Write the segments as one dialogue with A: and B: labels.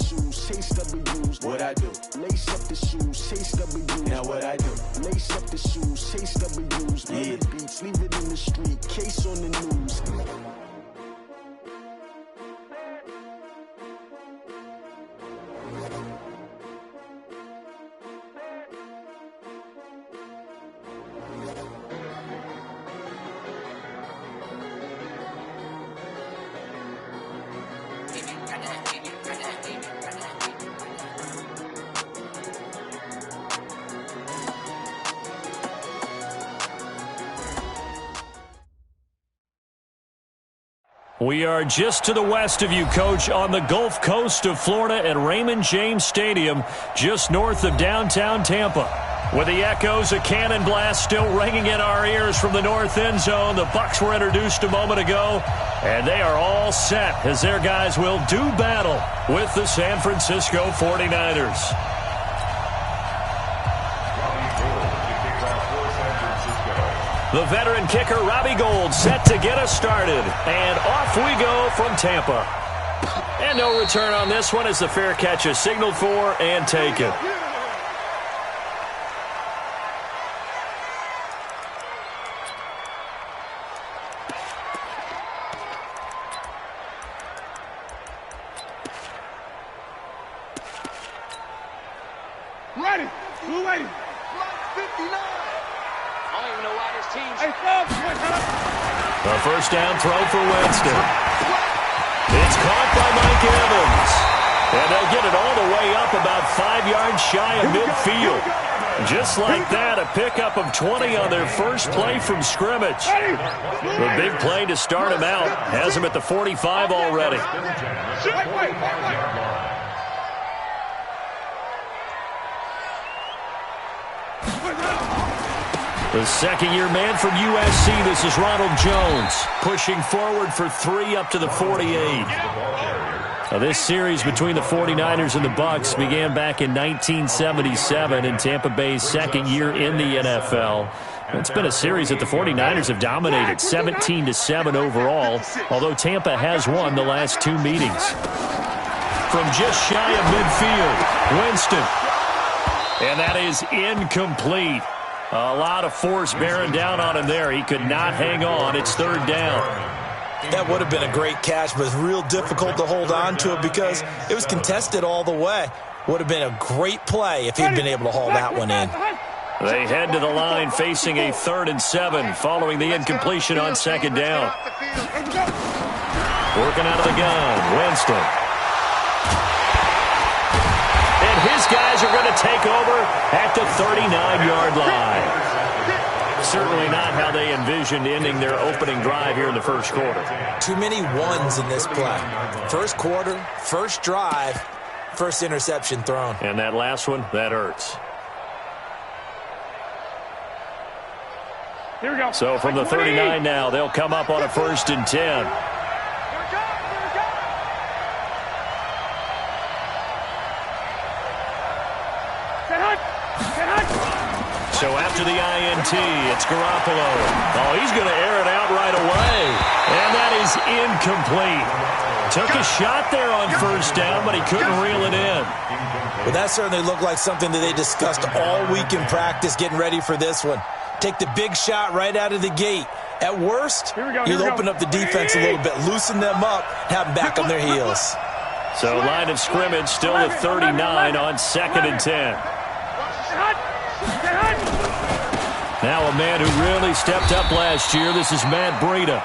A: shoes, chase W's. What I do? Lace up the shoes, chase W's. Now what I do? Lace up the shoes, chase W's. Yeah. The beats, leave it in the street, case on the news.
B: We are just to the west of you, Coach, on the Gulf Coast of Florida at Raymond James Stadium, just north of downtown Tampa. With the echoes of cannon blast still ringing in our ears from the north end zone, the Bucs were introduced a moment ago, and they are all set as their guys will do battle with the San Francisco 49ers. The veteran kicker, Robbie Gould, set to get us started. And off we go from Tampa. And no return on this one as the fair catch is signaled for and taken.
C: Ready. We're waiting. 59.
D: I don't even know why this team's...
B: The first down throw for Winston. It's caught by Mike Evans. And they'll get it all the way up about 5 yards shy of midfield. Just like that, a pickup of 20 on their first play from scrimmage. The big play to start him out has him at the 45 already. The second-year man from USC, this is Ronald Jones, pushing forward for 3 up to the 48. Now, this series between the 49ers and the Bucs began back in 1977 in Tampa Bay's second year in the NFL. It's been a series that the 49ers have dominated, 17-7 overall, although Tampa has won the last 2 meetings. From just shy of midfield, Winston. And that is incomplete. A lot of force bearing down on him there. He could not hang on. It's third down.
E: That would have been a great catch, but it's real difficult to hold on to it because it was contested all the way. Would have been a great play if he'd been able to haul that one in.
B: They head to the line facing a 3rd and 7 following the incompletion on second down. Working out of the gun, Winston. His guys are going to take over at the 39-yard line. Certainly not how they envisioned ending their opening drive here in the first quarter.
E: Too many ones in this play. First quarter, first drive, first interception thrown.
B: And that last one, that hurts.
C: Here we go.
B: So from the 39 now, they'll come up on a 1st and 10. So after the INT, it's Garoppolo. Oh, he's going to air it out right away. And that is incomplete. Took a shot there on first down, but he couldn't reel it in.
E: Well, that certainly looked like something that they discussed all week in practice getting ready for this one. Take the big shot right out of the gate. At worst, you'll open up the defense a little bit, loosen them up, have them back on their heels.
B: So line of scrimmage still at 39 on 2nd and 10. Now a man who really stepped up last year. This is Matt Breida.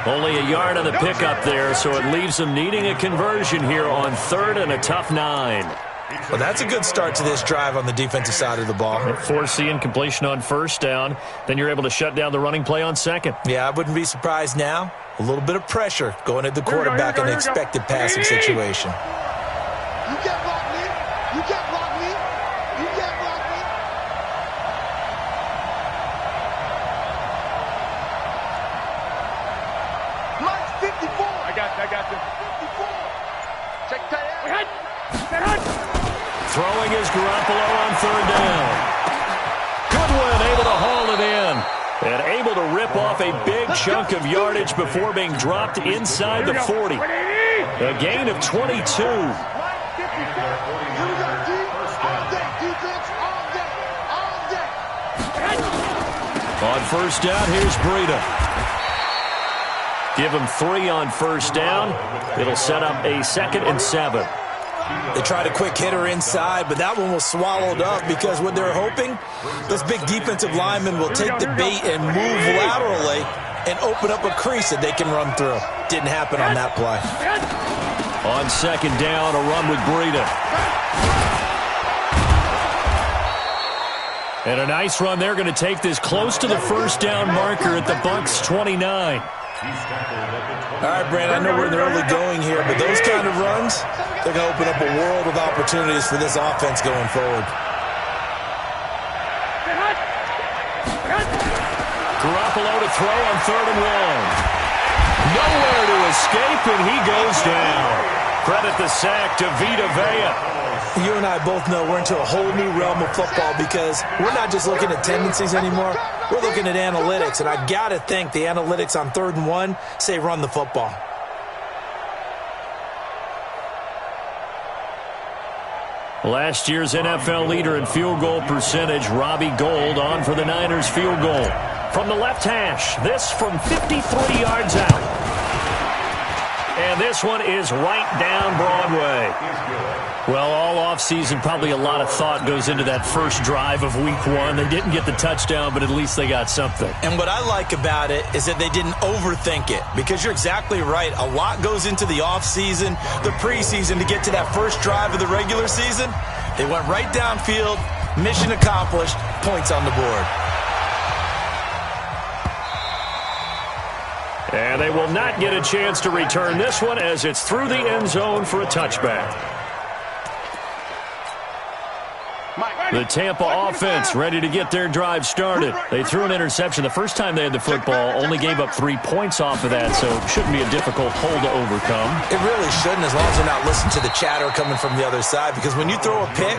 B: Only a yard on the pickup there, so it leaves him needing a conversion here on 3rd and a tough 9.
E: Well, that's a good start to this drive on the defensive side of the ball.
B: Force the incompletion on first down. Then you're able to shut down the running play on second.
E: Yeah, I wouldn't be surprised now. A little bit of pressure going at the quarterback in an expected passing situation.
C: You can't block me. You can't block me. You can't block me. Mike's 54. I got you. 54. Check tight end.
B: Throwing is Garoppolo on 3rd down. Goodwin able to haul it in. And able to rip off a big chunk of yardage before being dropped inside the 40. A gain of 22.
C: Here we go, D. All day, defense, all day, all day.
B: On first down, here's Breida. Give him 3 on first down. It'll set up a 2nd and 7.
E: They tried a quick hitter inside, but that one was swallowed up because what they're hoping, those big defensive linemen will take the bait and move laterally and open up a crease that they can run through. Didn't happen on that play.
B: On second down, a run with Breida. And a nice run. They're going to take this close to the first down marker at the Bucks 29.
E: All right, Brand, I know we're in the early going here, but those kind of runs, they're going to open up a world of opportunities for this offense going forward.
B: Garoppolo to throw on 3rd and 1. Nowhere to escape, and he goes down. Credit the sack to Vita Vea.
E: You and I both know we're into a whole new realm of football because we're not just looking at tendencies anymore. We're looking at analytics, and I got to think the analytics on 3rd and 1 say run the football.
B: Last year's NFL leader in field goal percentage, Robbie Gould, on for the Niners field goal. From the left hash, this from 53 yards out. And this one is right down Broadway. Well, all offseason, probably a lot of thought goes into that first drive of Week 1. They didn't get the touchdown, but at least they got something.
E: And what I like about it is that they didn't overthink it, because you're exactly right. A lot goes into the offseason, the preseason, to get to that first drive of the regular season. They went right downfield, mission accomplished, points on the board.
B: And they will not get a chance to return this one as it's through the end zone for a touchback. The Tampa offense ready to get their drive started. They threw an interception the first time they had the football, only gave up 3 points off of that, so it shouldn't be a difficult hole to overcome.
E: It really shouldn't, as long as they're not listening to the chatter coming from the other side, because when you throw a pick,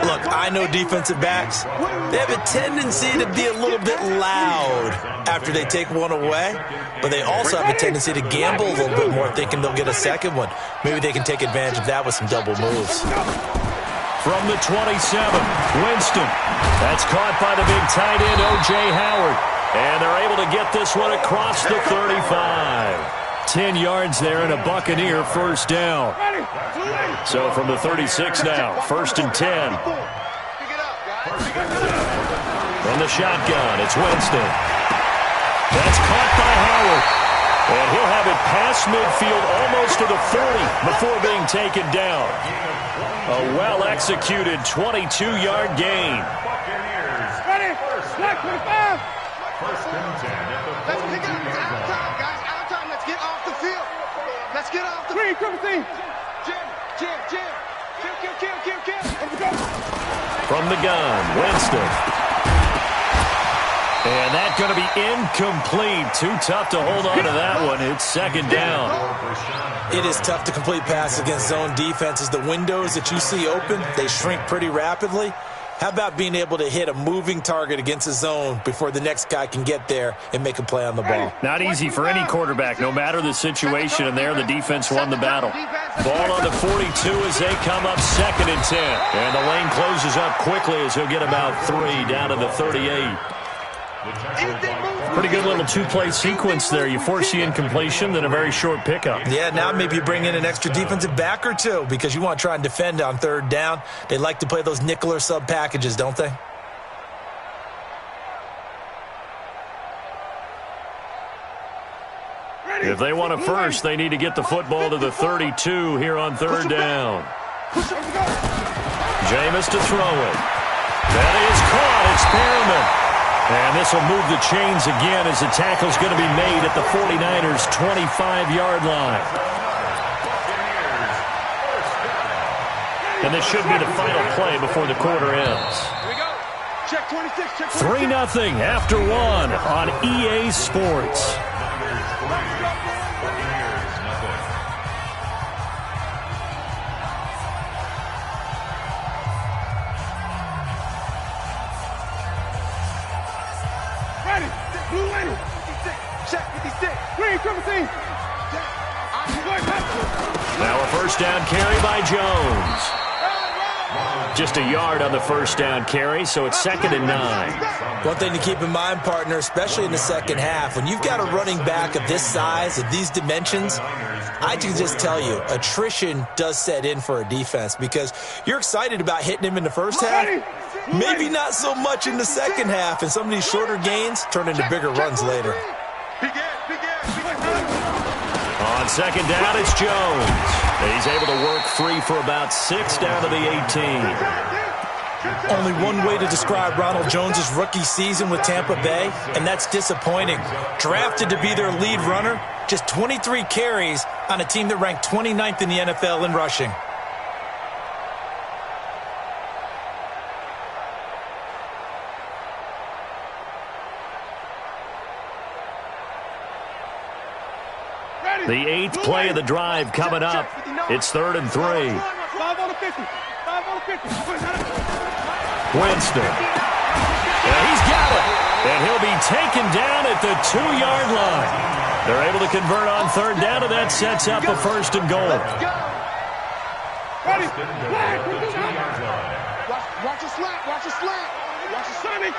E: look, I know defensive backs, they have a tendency to be a little bit loud after they take one away, but they also have a tendency to gamble a little bit more, thinking they'll get a second one. Maybe they can take advantage of that with some double moves.
B: From the 27, Winston. That's caught by the big tight end, O.J. Howard. And they're able to get this one across the 35. 10 yards there and a Buccaneer first down. So from the 36 now, 1st and 10. From the shotgun, it's Winston. That's caught by Howard. And he'll have it past midfield almost to the 40 before being taken down. A well-executed 22-yard gain.
C: Ready? Black 25. Let's pick it up. It's out of time, guys. Out of time. Let's get off the field. Let's get off the field. Jim.
B: From the gun, Winston. And that's going to be incomplete. Too tough to hold on to that one. It's 2nd down.
E: It is tough to complete passes against zone defenses. The windows that you see open, they shrink pretty rapidly. How about being able to hit a moving target against a zone before the next guy can get there and make a play on the ball?
B: Not easy for any quarterback, no matter the situation, and there the defense won the battle. Ball on the 42 as they come up 2nd and 10. And the lane closes up quickly as he'll get about 3 down to the 38. Pretty good little 2-play sequence there. You force the incompletion, then a very short pickup.
E: Yeah, now maybe you bring in an extra defensive back or two because you want to try and defend on 3rd down. They like to play those nickel or sub packages, don't they?
B: If they want a first, they need to get the football to the 32 here on 3rd down. Jameis to throw it. That is caught. It's Perriman. And this will move the chains again as the tackle's going to be made at the 49ers' 25-yard line. And this should be the final play before the quarter ends. 3-0 after 1 on EA Sports. Now a first down carry by Jones. just a yard on the first down carry, so it's 2nd and 9.
E: One thing to keep in mind, partner, especially in the second half, when you've got a running back of this size, of these dimensions, I can just tell you, attrition does set in for a defense because you're excited about hitting him in the first half. Maybe not so much in the second half, and some of these shorter gains turn into bigger runs later.
B: On 2nd down, it's Jones. He's able to work free for about 6 down to the 18.
E: Only one way to describe Ronald Jones' rookie season with Tampa Bay, and that's disappointing. Drafted to be their lead runner, just 23 carries on a team that ranked 29th in the NFL in rushing.
B: The 8th play of the drive coming up. It's 3rd and 3.
C: 5 on the 50. 5 on the 50.
B: Winston. And he's got it. And he'll be taken down at the 2-yard line. They're able to convert on 3rd down, and that sets up a 1st and goal.
C: Ready? Watch the slant. Watch the slant. Watch the slant.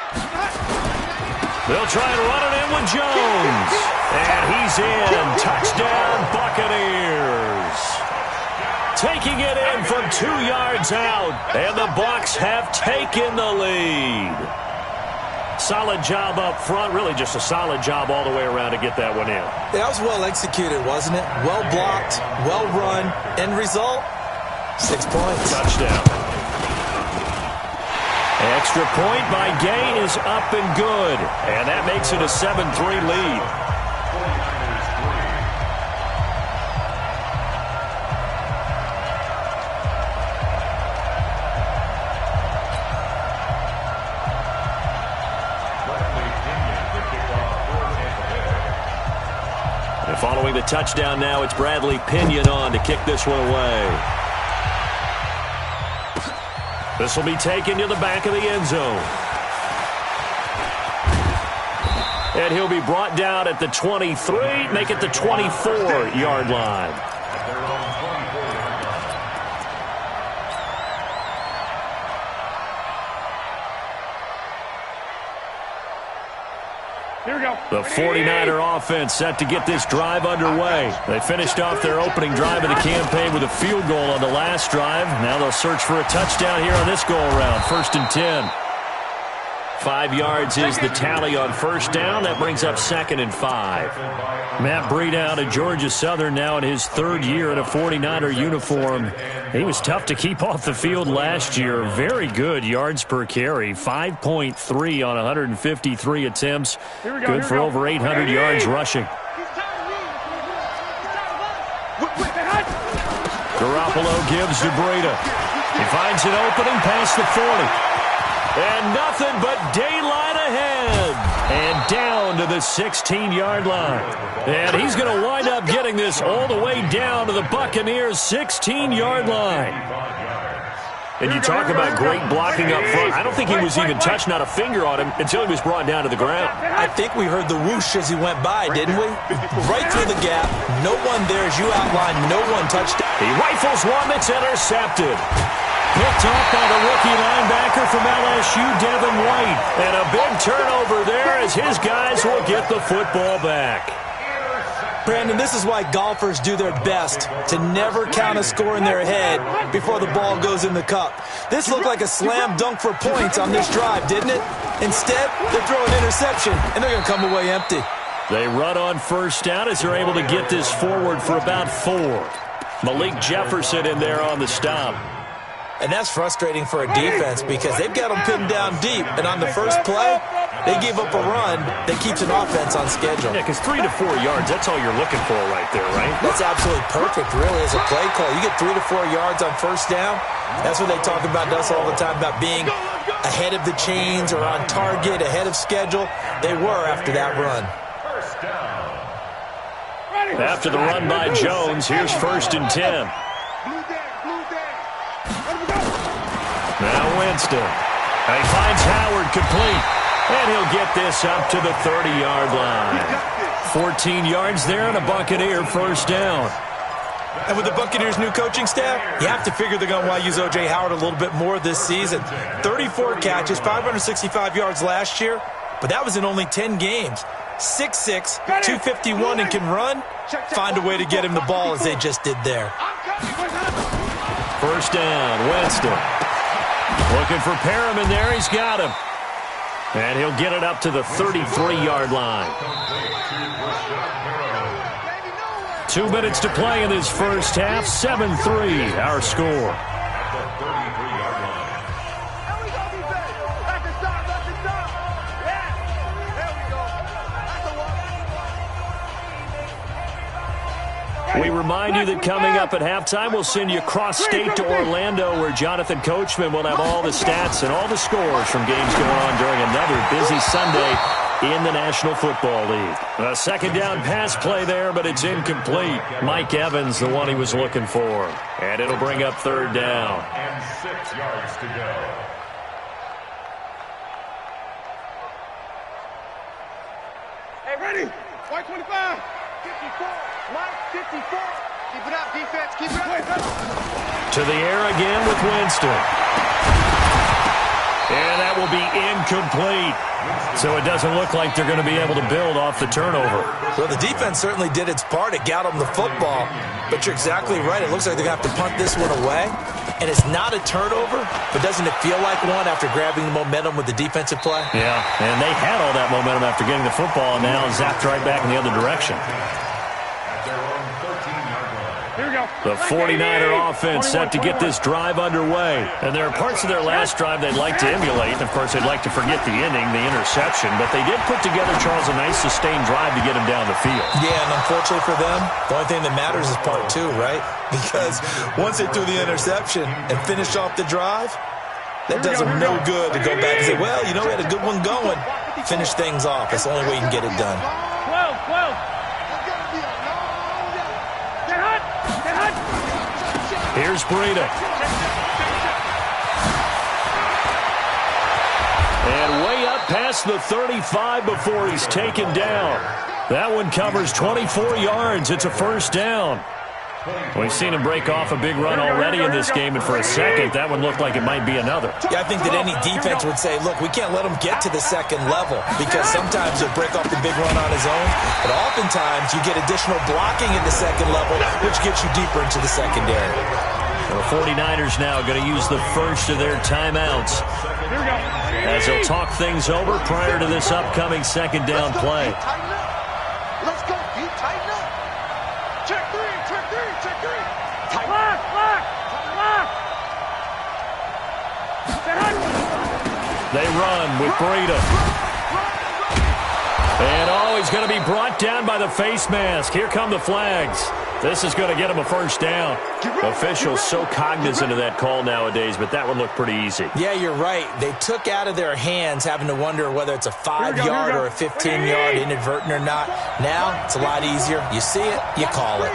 B: They'll try and run it in with Jones. And he's in. Touchdown, Buccaneers. Taking it in from 2 yards out. And the Bucs have taken the lead. Solid job up front. Really just a solid job all the way around to get that one in.
E: That was well executed, wasn't it? Well blocked, well run. End result, 6 points.
B: Touchdown. Extra point by Gay is up and good. And that makes it a 7-3 lead. And following the touchdown now, it's Bradley Pinion on to kick this one away. This will be taken to the back of the end zone. And he'll be brought down at the 23, make it the 24-yard line.
C: Here we go.
B: The 49er offense set to get this drive underway. They finished off their opening drive of the campaign with a field goal on the last drive. Now they'll search for a touchdown here on this go-around. 1st and 10. 5 yards is the tally on 1st down. That brings up 2nd and 5. Matt Breida out of Georgia Southern now in his 3rd year in a 49er uniform. He was tough to keep off the field last year. Very good yards per carry. 5.3 on 153 attempts. Good for over 800 yards rushing. Garoppolo gives to Breida. He finds an opening past the 40. And nothing but daylight ahead. And down to the 16-yard line. And he's going to wind up getting this all the way down to the Buccaneers' 16-yard line. And you talk about great blocking up front. I don't think he was even touched, not a finger on him, until he was brought down to the ground.
E: I think we heard the whoosh as he went by, didn't we? Right through the gap. No one there, as you outlined. No one touched it.
B: He rifles one that's intercepted. Picked off by the rookie linebacker from LSU, Devin White. And a big turnover there as his guys will get the football back.
E: Brandon, this is why golfers do their best to never count a score in their head before the ball goes in the cup. This looked like a slam dunk for points on this drive, didn't it? Instead, they throw an interception, and they're going to come away empty.
B: They run on 1st down as they're able to get this forward for about 4. Malik Jefferson in there on the stop.
E: And that's frustrating for a defense because they've got them pinned down deep. And on the first play, they give up a run that keeps an offense on schedule.
B: Yeah, because 3 to 4 yards, that's all you're looking for right there, right?
E: That's absolutely perfect, really, as a play call. You get 3 to 4 yards on 1st down. That's what they talk about us all the time, about being ahead of the chains or on target, ahead of schedule. They were after that run.
B: After the run by Jones, here's 1st and 10. Now Winston. And he finds Howard complete. And he'll get this up to the 30-yard line. 14 yards there and a Buccaneer 1st down.
E: And with the Buccaneers' new coaching staff, you have to figure they're going to want to use O.J. Howard a little bit more this season. 34 catches, 565 yards last year, but that was in only 10 games. 6'6", 251, and can run. Find a way to get him the ball as they just did there.
B: First down, Winston. Looking for Perriman there. He's got him. And he'll get it up to the 33-yard line. 2 minutes to play in this first half. 7-3, our score. We remind you that coming up at halftime, we'll send you cross-state to Orlando, where Jonathan Coachman will have all the stats and all the scores from games going on during another busy Sunday in the National Football League. A second down pass play there, but it's incomplete. Mike Evans, the one he was looking for. And it'll bring up third down.
F: And 6 yards to go.
C: Hey, ready? White 25. 54. Mike, 54. Keep it up, defense. Keep it up.
B: To the air again with Winston. And that will be incomplete. So it doesn't look like they're going to be able to build off the turnover.
E: Well, the defense certainly did its part. It got them the football. But you're exactly right. It looks like they're going to have to punt this one away. And it's not a turnover, but doesn't it feel like one after grabbing the momentum with the defensive play?
B: Yeah, and they had all that momentum after getting the football, and now zapped right back in the other direction.
C: Here we go.
B: The 49er offense set to get this drive underway. And there are parts of their last drive they'd like to emulate. And, of course, they'd like to forget the inning, the interception. But they did put together, Charles, a nice sustained drive to get him down the field.
E: Yeah, and unfortunately for them, the only thing that matters is part two, right? Because once they threw the interception and finished off the drive, that does them no good to go back and say, well, you know, we had a good one going. Finish things off. That's the only way you can get it done.
C: 12.
B: Here's Breida. And way up past the 35 before he's taken down. That one covers 24 yards. It's a first down. We've seen him break off a big run already in this game, and for a second, that one looked like it might be another.
E: Yeah, I think that any defense would say, look, we can't let him get to the second level, because sometimes he'll break off the big run on his own, but oftentimes you get additional blocking in the second level, which gets you deeper into the secondary.
B: The 49ers now going to use the first of their timeouts as they'll talk things over prior to this upcoming second down play.
C: Let's go, D. Tighten up. Check three. Lock.
B: They run with Breida. And he's going to be brought down by the face mask. Here come the flags. This is going to get him a first down. Officials so cognizant of that call nowadays, but that one looked pretty easy.
E: Yeah, you're right. They took out of their hands having to wonder whether it's a 5-yard or a 15-yard inadvertent or not. Now, it's a lot easier. You see it, you call it.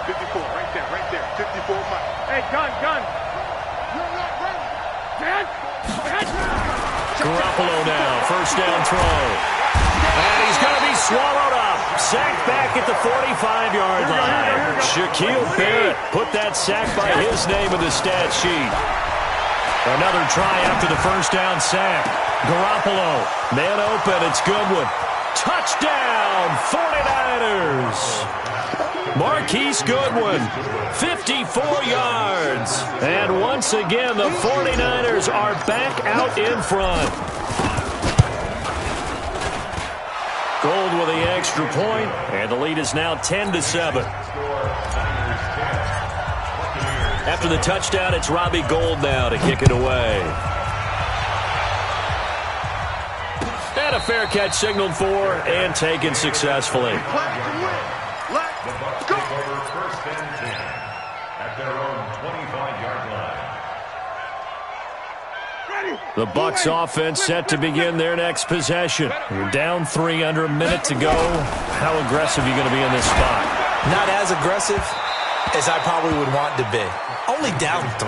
C: 54, right there. 54, Mike. Hey, gun. You're not ready.
B: Garoppolo now, first down throw. And he's going to be swallowed up. Sacked back at the 45-yard line. Shaquille Barrett put that sack by his name in the stat sheet. Another try after the first down sack. Garoppolo, man open, it's Goodwin. Touchdown, 49ers. Marquise Goodwin, 54 yards. And once again, the 49ers are back out in front. Gold with the extra point, and the lead is now 10-7. After the touchdown, it's Robbie Gould now to kick it away. And a fair catch signaled for and taken successfully.
F: First and 10 at their own 25-yard line.
B: The Bucs offense set to begin their next possession. You're down 3 under a minute to go. How aggressive are you going to be in this spot?
E: Not as aggressive as I probably would want to be. Only down 3.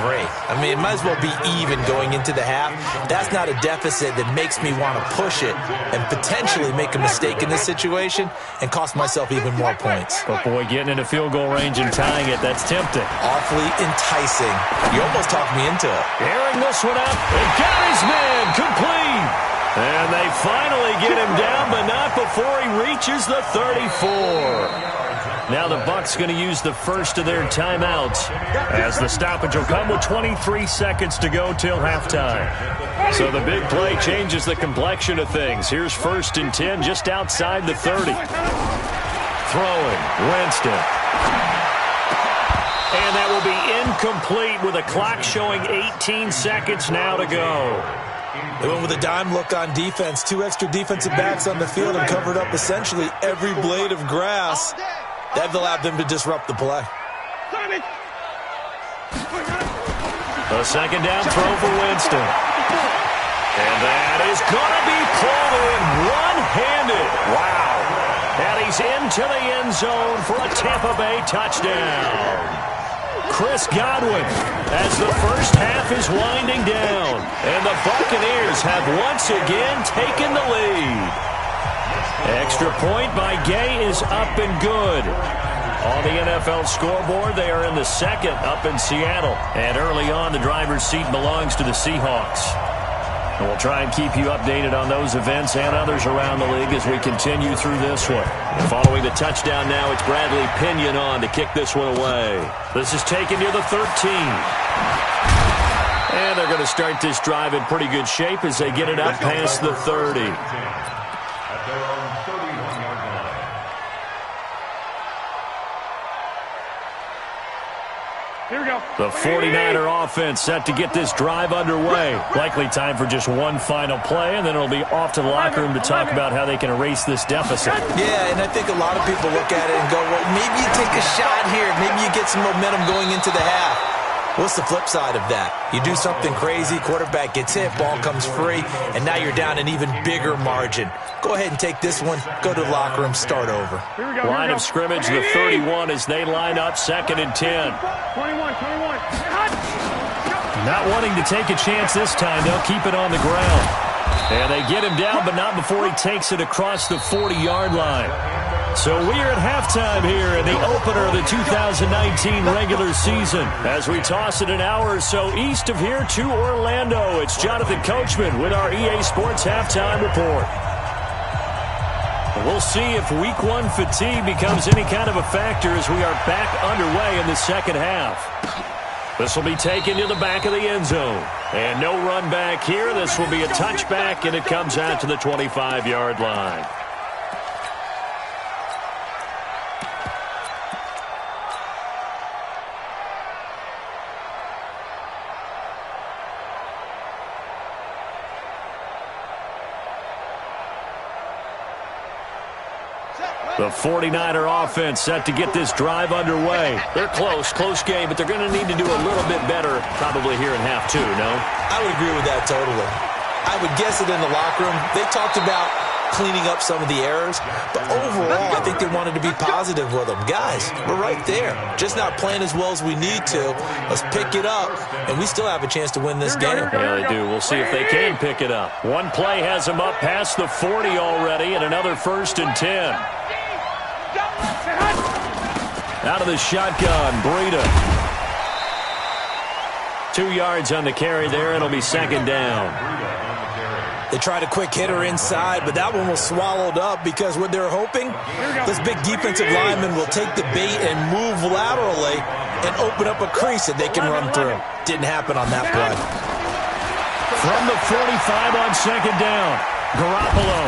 E: I mean, it might as well be even going into the half. That's not a deficit that makes me want to push it and potentially make a mistake in this situation and cost myself even more points.
B: But boy, getting into field goal range and tying it, that's tempting.
E: Awfully enticing. You almost talked me into it.
B: Airing this one up, and got his man complete. And they finally get him down, but not before he reaches the 34. Now the Bucs going to use the first of their timeouts as the stoppage will come with 23 seconds to go till halftime. So the big play changes the complexion of things. Here's 1st and 10 just outside the 30. Throwing, Winston. And that will be incomplete with a clock showing 18 seconds now to go.
E: They went with a dime look on defense. 2 extra defensive backs on the field and covered up essentially every blade of grass. That allowed them to disrupt the play.
B: A second down throw for Winston. And that is going to be pulled in one-handed. Wow. And he's into the end zone for a Tampa Bay touchdown. Chris Godwin as the first half is winding down. And the Buccaneers have once again taken the lead. Extra point by Gay is up and good. On the NFL scoreboard, they are in the second up in Seattle. And early on, the driver's seat belongs to the Seahawks. And we'll try and keep you updated on those events and others around the league as we continue through this one. And following the touchdown now, it's Bradley Pinion on to kick this one away. This is taken near the 13. And they're going to start this drive in pretty good shape as they get it up past the 30.
C: Here we go.
B: The 49er offense set to get this drive underway. Likely time for just one final play, and then it'll be off to the locker room to talk about how they can erase this deficit.
E: Yeah, and I think a lot of people look at it and go, well, maybe you take a shot here. Maybe you get some momentum going into the half. What's the flip side of that? You do something crazy, quarterback gets hit, ball comes free, and now you're down an even bigger margin. Go ahead and take this one, go to the locker room, start over.
B: Line of scrimmage, the 31 as they line up 2nd and 10.
C: 21.
B: Not wanting to take a chance this time, they'll keep it on the ground. And they get him down, but not before he takes it across the 40-yard line. So we're at halftime here in the opener of the 2019 regular season. As we toss it an hour or so east of here to Orlando, it's Jonathan Coachman with our EA Sports Halftime Report. We'll see if Week 1 fatigue becomes any kind of a factor as we are back underway in the second half. This will be taken to the back of the end zone. And no run back here. This will be a touchback, and it comes out to the 25-yard line. The 49er offense set to get this drive underway. They're close game, but they're going to need to do a little bit better probably here in half 2, no?
E: I would agree with that totally. I would guess it in the locker room. They talked about cleaning up some of the errors, but overall, I think they wanted to be positive with them. Guys, we're right there. Just not playing as well as we need to. Let's pick it up, and we still have a chance to win this game.
B: Yeah, they do. We'll see if they can pick it up. One play has them up past the 40 already, and another 1st and 10. Out of the shotgun, Breida. 2 yards on the carry there. It'll be 2nd down.
E: They tried a quick hitter inside, but that one was swallowed up because what they're hoping, this big defensive lineman will take the bait and move laterally and open up a crease that they can run through. Didn't happen on that play.
B: From the 45 on 2nd down, Garoppolo.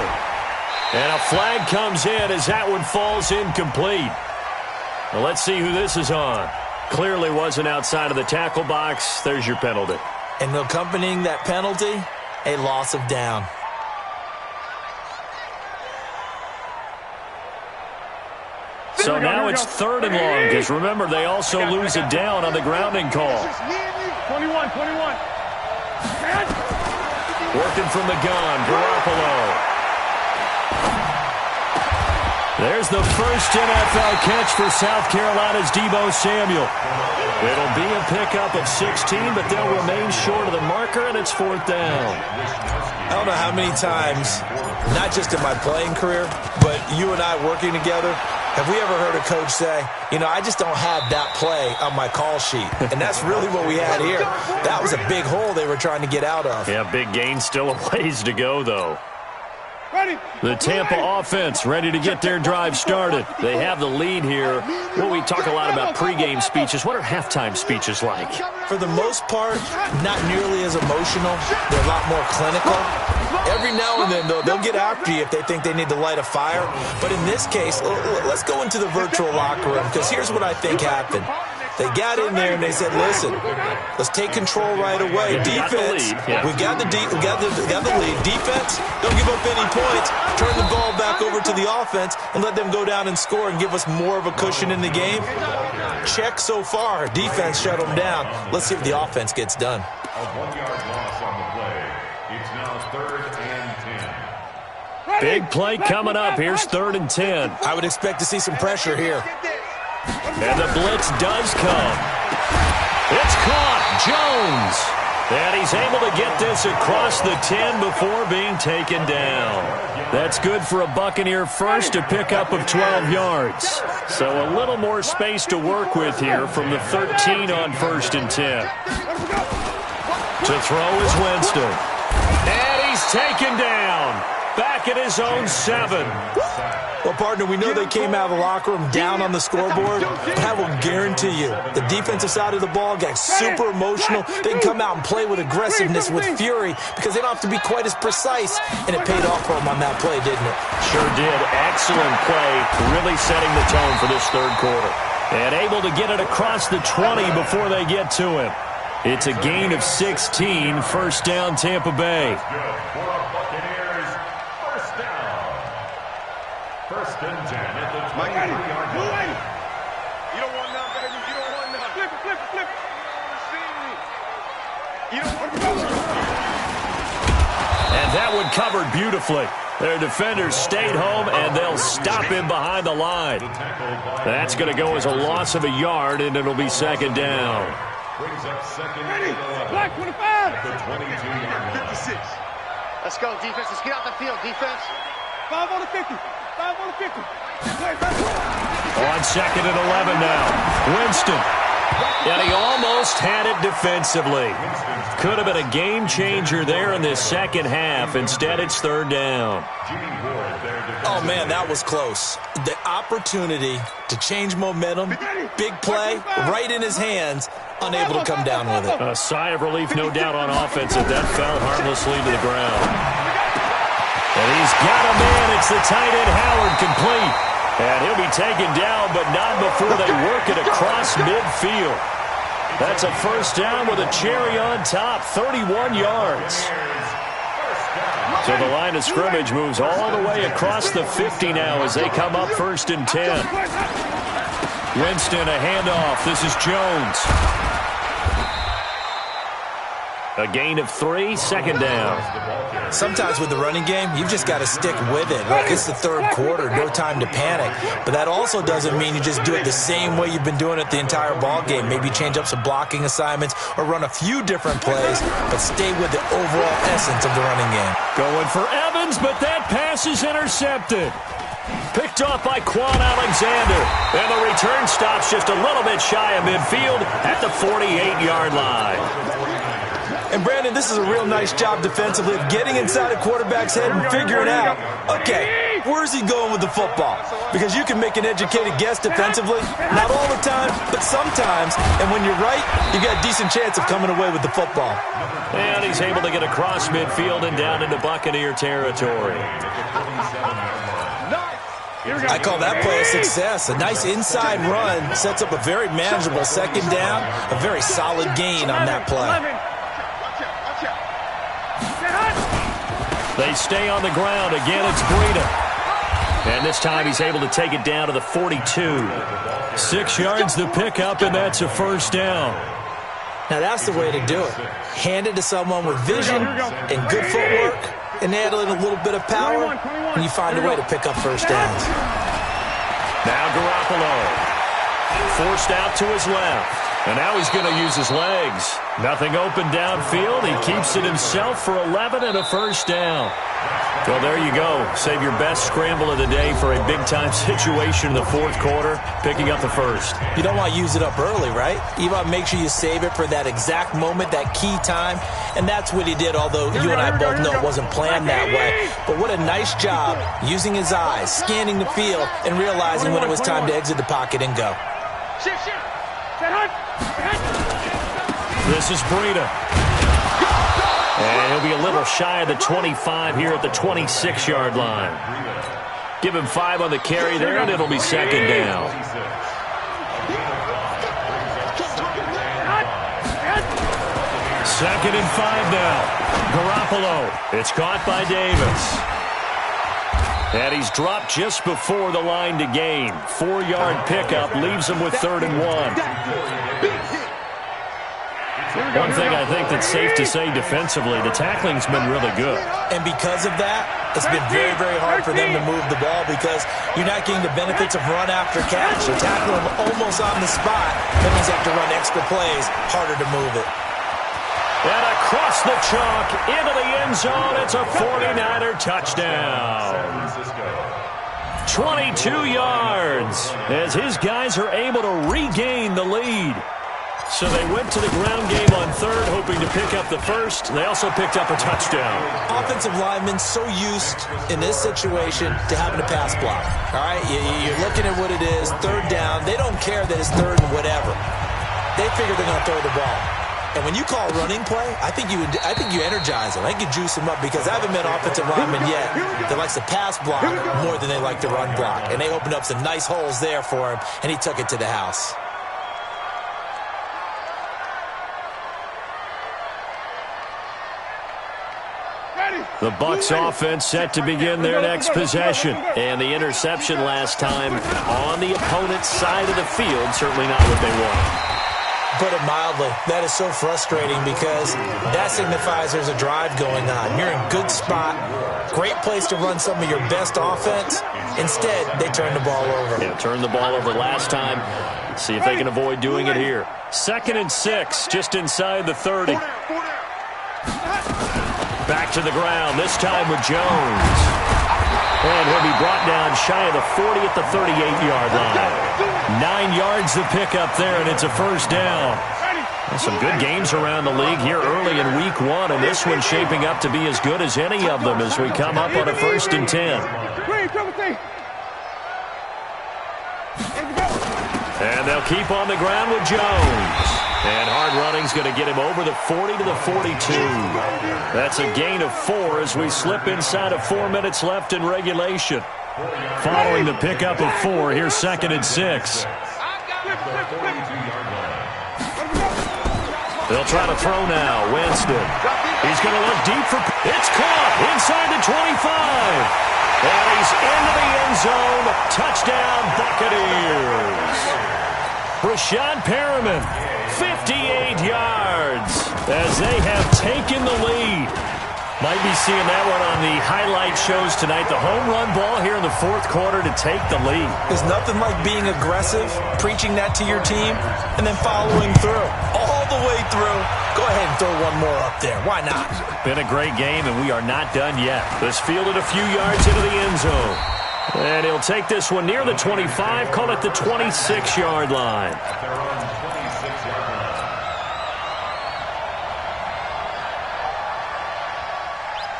B: And a flag comes in as that one falls incomplete. Well, let's see who this is on. Clearly wasn't outside of the tackle box. There's your penalty.
E: And accompanying that penalty, a loss of down.
B: So now it's 3rd and long, because remember, they also lose a down on the grounding call.
C: 21.
B: Working from the gun, Garoppolo. There's the first NFL catch for South Carolina's Deebo Samuel. It'll be a pickup of 16, but they'll remain short of the marker, and it's 4th down.
E: I don't know how many times, not just in my playing career, but you and I working together, have we ever heard a coach say, you know, I just don't have that play on my call sheet. And that's really what we had here. That was a big hole they were trying to get out of.
B: Yeah, big gain, still a ways to go, though. The Tampa offense ready to get their drive started. They have the lead here. Well, we talk a lot about pregame speeches. What are halftime speeches like?
E: For the most part, not nearly as emotional. They're a lot more clinical. Every now and then, though, they'll get after you if they think they need to light a fire. But in this case, let's go into the virtual locker room, because here's what I think happened. They got in there and they said, listen, let's take control right away. Defense, we got the lead. Defense, don't give up any points. Turn the ball back over to the offense and let them go down and score and give us more of a cushion in the game. Check so far. Defense shut them down. Let's see if the offense gets done.
F: A 1-yard loss on the play. It's now 3rd and 10.
B: Big play coming up. Here's 3rd and 10.
E: I would expect to see some pressure here.
B: And the blitz does come. It's caught. Jones. And he's able to get this across the 10 before being taken down. That's good for a Buccaneer first, a pickup of 12 yards. So a little more space to work with here from the 13 on 1st and 10. To throw is Winston. And he's taken down. Back at his own 7.
E: Well, partner, we know they came out of the locker room down on the scoreboard, but I will guarantee you the defensive side of the ball got super emotional. They can come out and play with aggressiveness, with fury, because they don't have to be quite as precise, and it paid off for them on that play, didn't it?
B: Sure did. Excellent play, really setting the tone for this 3rd quarter. And able to get it across the 20 before they get to him. It's a gain of 16, 1st down Tampa Bay.
F: First and 10 at the 23-yard line.
C: You don't want none, baby. You don't want none. Flip it. You don't want none.
B: And that one covered beautifully. Their defenders stayed home, and they'll stop him behind the line. That's going to go as a loss of a yard, and it'll be 2nd down.
F: Brings up 2nd and 11.
C: Black 25.
F: At the 22-yard line.
C: 56.
D: Let's go, defense. Let's get out the field, defense.
C: 5 on the 50. 5 on the 50.
B: On 2nd and 11 now. Winston. And he almost had it defensively. Could have been a game changer there in this 2nd half. Instead, it's 3rd down.
E: Oh, man, that was close. The opportunity to change momentum, big play, right in his hands, unable to come down with it.
B: A sigh of relief, no doubt, on offense that fell harmlessly to the ground. And he's got a man. It's the tight end, Howard, complete. And he'll be taken down, but not before they work it across midfield. That's a 1st down with a cherry on top, 31 yards. So the line of scrimmage moves all the way across the 50 now as they come up 1st and 10. Winston, a handoff. This is Jones. A gain of 3, 2nd down.
E: Sometimes with the running game, you've just got to stick with it. Look, it's the 3rd quarter, no time to panic. But that also doesn't mean you just do it the same way you've been doing it the entire ball game. Maybe change up some blocking assignments or run a few different plays, but stay with the overall essence of the running game.
B: Going for Evans, but that pass is intercepted. Picked off by Quan Alexander. And the return stops just a little bit shy of midfield at the 48-yard line.
E: And, Brandon, this is a real nice job defensively of getting inside a quarterback's head and figuring out, okay, where's he going with the football? Because you can make an educated guess defensively, not all the time, but sometimes. And when you're right, you got a decent chance of coming away with the football.
B: And he's able to get across midfield and down into Buccaneer territory.
E: I call that play a success. A nice inside run sets up a very manageable 2nd down, a very solid gain on that play.
B: They stay on the ground. Again, it's Breida. And this time he's able to take it down to the 42. 6 yards the pickup, and that's a 1st down.
E: Now, that's the way to do it. Hand it to someone with vision and good footwork, and add in a little bit of power, and you find a way to pick up 1st downs.
B: Now Garoppolo. Forced out to his left. And now he's going to use his legs. Nothing open downfield. He keeps it himself for 11 and a first down. Well, there you go. Save your best scramble of the day for a big-time situation in the fourth quarter, picking up the first.
E: You don't want to use it up early, right? You want to make sure you save it for that exact moment, that key time. And that's what he did, although you and I both know it wasn't planned that way. But what a nice job using his eyes, scanning the field, and realizing when it was time to exit the pocket and go.
B: This is Breida. And he'll be a little shy of the 25 here at the 26-yard line. Give him 5 on the carry there, and it'll be second down. Second and 5 now. Garoppolo. It's caught by Davis. And he's dropped just before the line to gain. 4-yard pickup leaves him with 3rd and 1. One thing I think that's safe to say defensively, the tackling's been really good.
E: And because of that, it's been very, very hard for them to move the ball because you're not getting the benefits of run after catch. You're tackling them almost on the spot. That means you have to run extra plays, harder to move it.
B: And across the chalk, into the end zone, it's a 49er touchdown. 22 yards as his guys are able to regain the lead. So they went to the ground game on 3rd, hoping to pick up the first. They also picked up a touchdown.
E: Offensive linemen so used in this situation to having a pass block. All right, you're looking at what it is, 3rd down. They don't care that it's 3rd and whatever. They figure they're going to throw the ball. And when you call running play, I think you energize them. I think you juice them up because I haven't met offensive linemen yet that likes to pass block more than they like to run block. And they opened up some nice holes there for him, and he took it to the house.
B: The Bucs offense set to begin their next possession. And the interception last time on the opponent's side of the field, certainly not what they wanted.
E: Put it mildly, that is so frustrating because that signifies there's a drive going on. You're in a good spot, great place to run some of your best offense. Instead, they turn the ball over.
B: Yeah, turned the ball over last time. See if they can avoid doing it here. 2nd and 6, just inside the 30. Back to the ground, this time with Jones. And he'll be brought down shy of the 40 at the 38-yard line. 9 yards to pick up there, and it's a first down. Well, some good games around the league here early in week 1, and this one's shaping up to be as good as any of them as we come up on a 1st and 10. And they'll keep on the ground with Jones. And hard running's going to get him over the 40 to the 42. That's a gain of 4 as we slip inside of 4 minutes left in regulation. Following the pickup of 4, here's 2nd and 6. They'll try to throw now. Winston. He's going to look deep for... It's caught inside the 25. And he's into the end zone. Touchdown, Buccaneers. Rashad Perriman, 58 yards as they have taken the lead. Might be seeing that one on the highlight shows tonight. The home run ball here in the 4th quarter to take the lead.
E: There's nothing like being aggressive, preaching that to your team, and then following through. All the way through. Go ahead and throw one more up there. Why not?
B: Been a great game, and we are not done yet. This fielded a few yards into the end zone. And he'll take this one near the 25, call it the 26-yard line.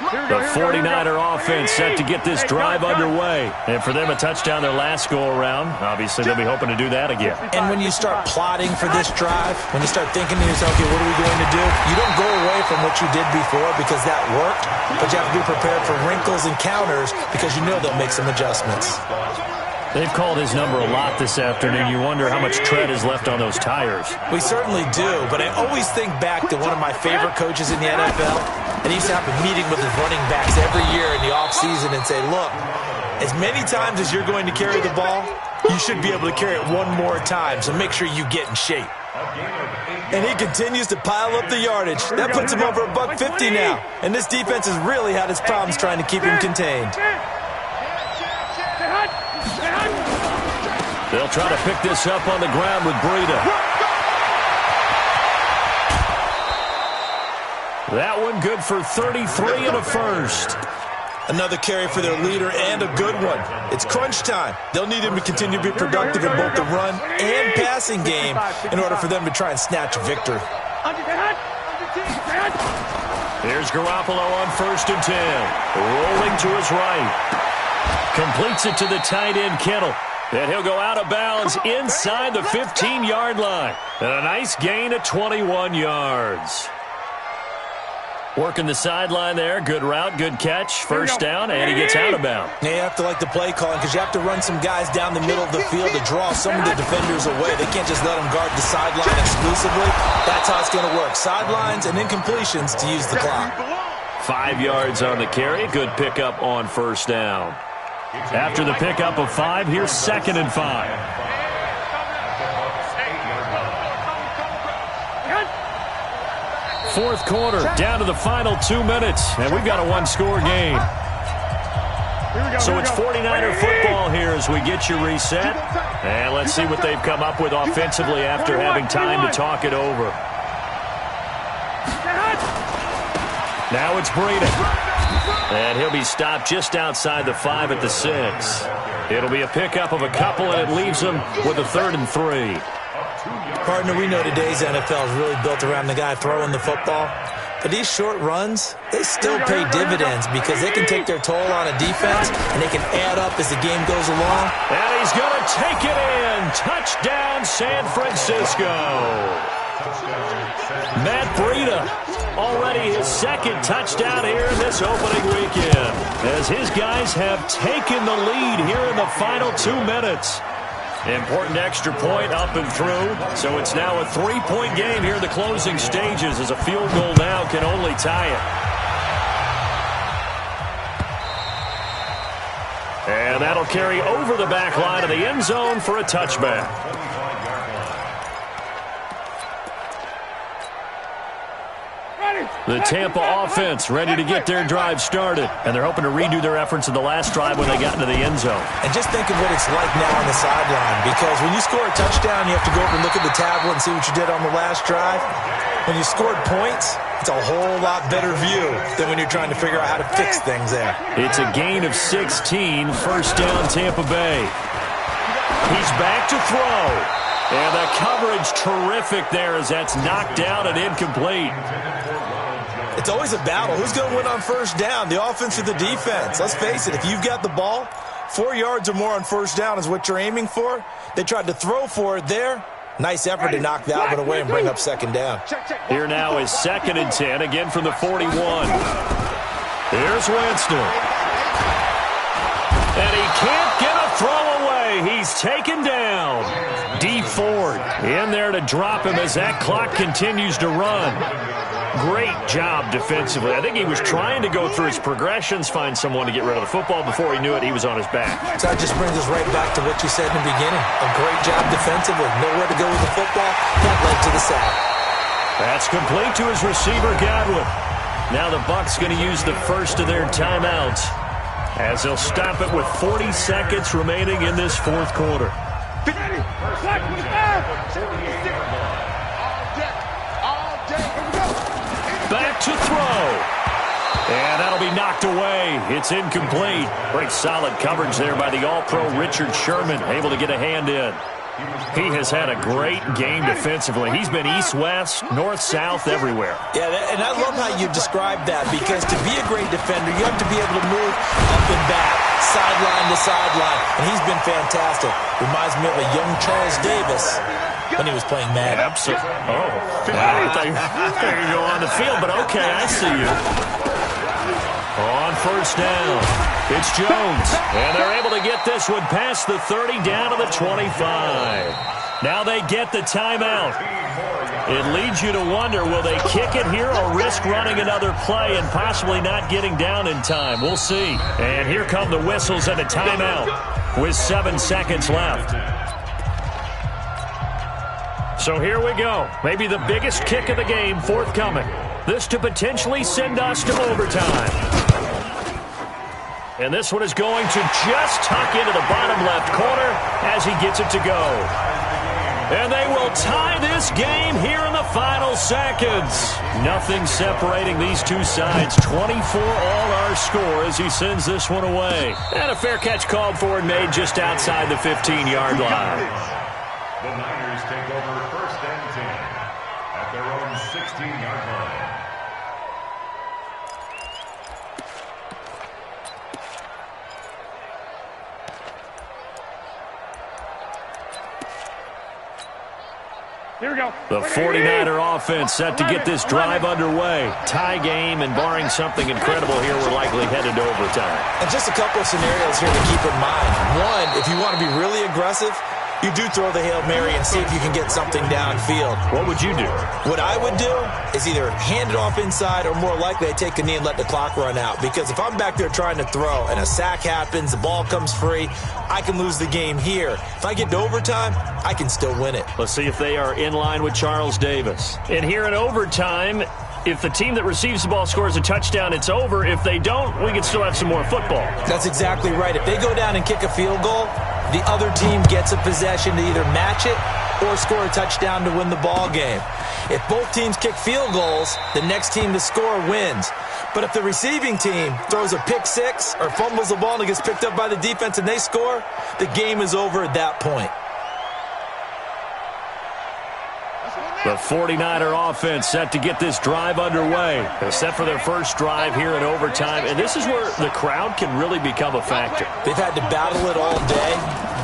B: The 49er offense set to get this drive underway. And for them, a touchdown their last go-around. Obviously, they'll be hoping to do that again.
E: And when you start plotting for this drive, when you start thinking to yourself, okay, what are we going to do? You don't go away from what you did before because that worked, but you have to be prepared for wrinkles and counters because you know they'll make some adjustments.
B: They've called his number a lot this afternoon. You wonder how much tread is left on those tires.
E: We certainly do, but I always think back to one of my favorite coaches in the NFL, and he used to have a meeting with his running backs every year in the offseason and say, look, as many times as you're going to carry the ball, you should be able to carry it one more time, so make sure you get in shape. And he continues to pile up the yardage. That puts him over $150 now, and this defense has really had its problems trying to keep him contained.
B: They'll try to pick this up on the ground with Breida. That one good for 33 and a first.
E: Another carry for their leader and a good one. It's crunch time. They'll need him to continue to be productive in both the run and passing game in order for them to try and snatch a victory.
B: Here's Garoppolo on 1st and 10. Rolling to his right. Completes it to the tight end, Kittle. And he'll go out of bounds inside the 15-yard line. And a nice gain of 21 yards. Working the sideline there. Good route, good catch. First down, and he gets out of bounds.
E: Yeah, you have to like the play calling because you have to run some guys down the middle of the field to draw some of the defenders away. They can't just let them guard the sideline exclusively. That's how it's going to work. Sidelines and incompletions to use the clock.
B: 5 yards on the carry. Good pickup on first down. After the pickup of 5, here's 2nd and 5. Fourth quarter, down to the final 2 minutes, and we've got a one-score game. So it's 49er football here as we get you reset. And let's see what they've come up with offensively after having time to talk it over. Now it's Breida. And he'll be stopped just outside the 5 at the 6. It'll be a pickup of a couple, and it leaves them with a 3rd and 3.
E: Partner, we know today's NFL is really built around the guy throwing the football. But these short runs, they still pay dividends because they can take their toll on a defense, and they can add up as the game goes along.
B: And he's going to take it in. Touchdown, San Francisco. Matt Breida, already his 2nd touchdown here in this opening weekend, as his guys have taken the lead here in the final 2 minutes. Important extra point up and through, so it's now a 3-point game here in the closing stages as a field goal now can only tie it. And that'll carry over the back line of the end zone for a touchback. The Tampa offense ready to get their drive started. And they're hoping to redo their efforts in the last drive when they got into the end zone.
E: And just think of what it's like now on the sideline. Because when you score a touchdown, you have to go over and look at the tablet and see what you did on the last drive. When you scored points, it's a whole lot better view than when you're trying to figure out how to fix things there.
B: It's a gain of 16, first down Tampa Bay. He's back to throw. And the coverage terrific there as that's knocked down and incomplete.
E: It's always a battle. Who's going to win on first down, the offense or the defense? Let's face it, if you've got the ball, 4 yards or more on first down is what you're aiming for. They tried to throw for it there. Nice effort to knock that one away and bring up 2nd down.
B: Here now is 2nd and 10, again from the 41. Here's Winston. And he can't get a throw away. He's taken down. D. Ford in there to drop him as that clock continues to run. Great job defensively. I think he was trying to go through his progressions, find someone to get rid of the football. Before he knew it, he was on his back.
E: So that just brings us right back to what you said in the beginning. A great job defensively. Nowhere to go with the football. That led to the sack.
B: That's complete to his receiver, Godwin. Now the Bucs going to use the first of their timeouts as they'll stop it with 40 seconds remaining in this fourth quarter. Back to throw. And that'll be knocked away. It's incomplete. Great solid coverage there by the All-Pro Richard Sherman, able to get a hand in. He has had a great game defensively. He's been east-west, north-south, everywhere.
E: Yeah, and I love how you described that, because to be a great defender, you have to be able to move up and back, sideline to sideline, and he's been fantastic. Reminds me of a young Charles Davis when he was playing Madden.
B: Absolutely. Oh, I thought you go on the field, but okay, I see you. On first down, it's Jones. And they're able to get this one past the 30 down to the 25. Now they get the timeout. It leads you to wonder, will they kick it here or risk running another play and possibly not getting down in time? We'll see. And here come the whistles and a timeout with 7 seconds left. So here we go. Maybe the biggest kick of the game forthcoming. This to potentially send us to overtime. And this one is going to just tuck into the bottom left corner as he gets it to go. And they will tie this game here in the final seconds. Nothing separating these two sides. 24 all our score as he sends this one away. And a fair catch called for and made just outside the 15-yard line.
F: The Niners take over 1st and 10 at their own 16-yard line.
C: Here we go.
B: The 49er offense set to get this drive underway. Tie game, and barring something incredible here, we're likely headed to overtime.
E: And just a couple of scenarios here to keep in mind. One, if you want to be really aggressive, you do throw the Hail Mary and see if you can get something downfield.
B: What would you do?
E: What I would do is either hand it off inside or more likely I take a knee and let the clock run out. Because if I'm back there trying to throw and a sack happens, the ball comes free, I can lose the game here. If I get to overtime, I can still win it.
B: Let's see if they are in line with Charles Davis. And here in overtime, if the team that receives the ball scores a touchdown, it's over. If they don't, we can still have some more football.
E: That's exactly right. If they go down and kick a field goal, the other team gets a possession to either match it or score a touchdown to win the ball game. If both teams kick field goals, the next team to score wins. But if the receiving team throws a pick six or fumbles the ball and it gets picked up by the defense and they score, the game is over at that point.
B: The 49er offense set to get this drive underway. They're set for their first drive here in overtime, and this is where the crowd can really become a factor.
E: They've had to battle it all day,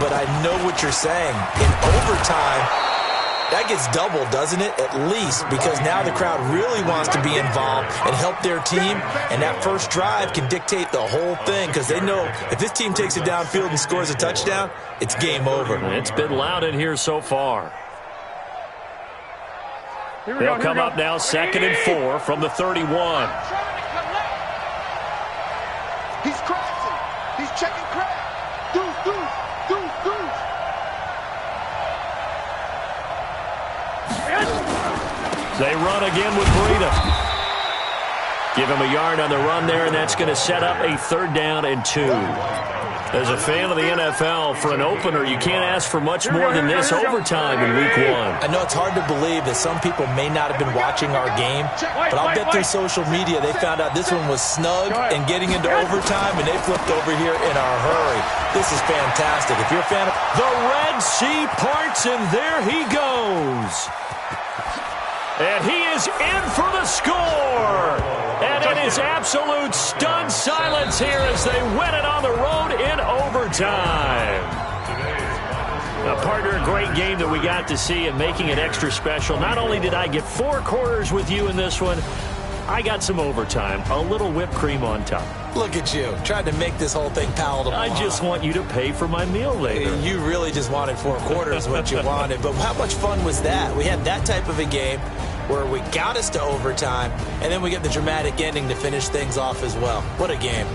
E: but I know what you're saying. In overtime, that gets doubled, doesn't it? At least, because now the crowd really wants to be involved and help their team, and that first drive can dictate the whole thing because they know if this team takes it downfield and scores a touchdown, it's game over.
B: It's been loud in here so far. They'll come up now 2nd and 4 from the 31.
C: He's crossing. He's checking crap. Deuce.
B: They run again with Breida. Give him a yard on the run there, and that's going to set up a 3rd down and 2. As a fan of the NFL, for an opener, you can't ask for much more than this overtime in Week 1.
E: I know it's hard to believe that some people may not have been watching our game, but I'll bet through social media they found out this one was snug and getting into overtime, and they flipped over here in a hurry. This is fantastic. If you're a fan of...
B: The Red Sea parts, and there he goes. And he is in for the score. And it is absolute stunned silence here as they win it on the road in overtime. Now, partner, a great game that we got to see and making it extra special. Not only did I get 4 quarters with you in this one, I got some overtime, a little whipped cream on top.
E: Look at you, trying to make this whole thing palatable.
B: I just want you to pay for my meal later.
E: You really just wanted 4 quarters, what you wanted. But how much fun was that? We had that type of a game where we got us to overtime, and then we get the dramatic ending to finish things off as well. What a game.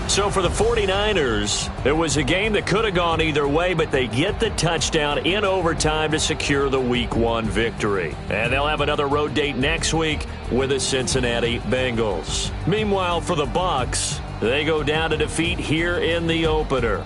B: So for the 49ers, it was a game that could have gone either way, but they get the touchdown in overtime to secure the Week 1 victory. And they'll have another road date next week with the Cincinnati Bengals. Meanwhile, for the Bucs, they go down to defeat here in the opener.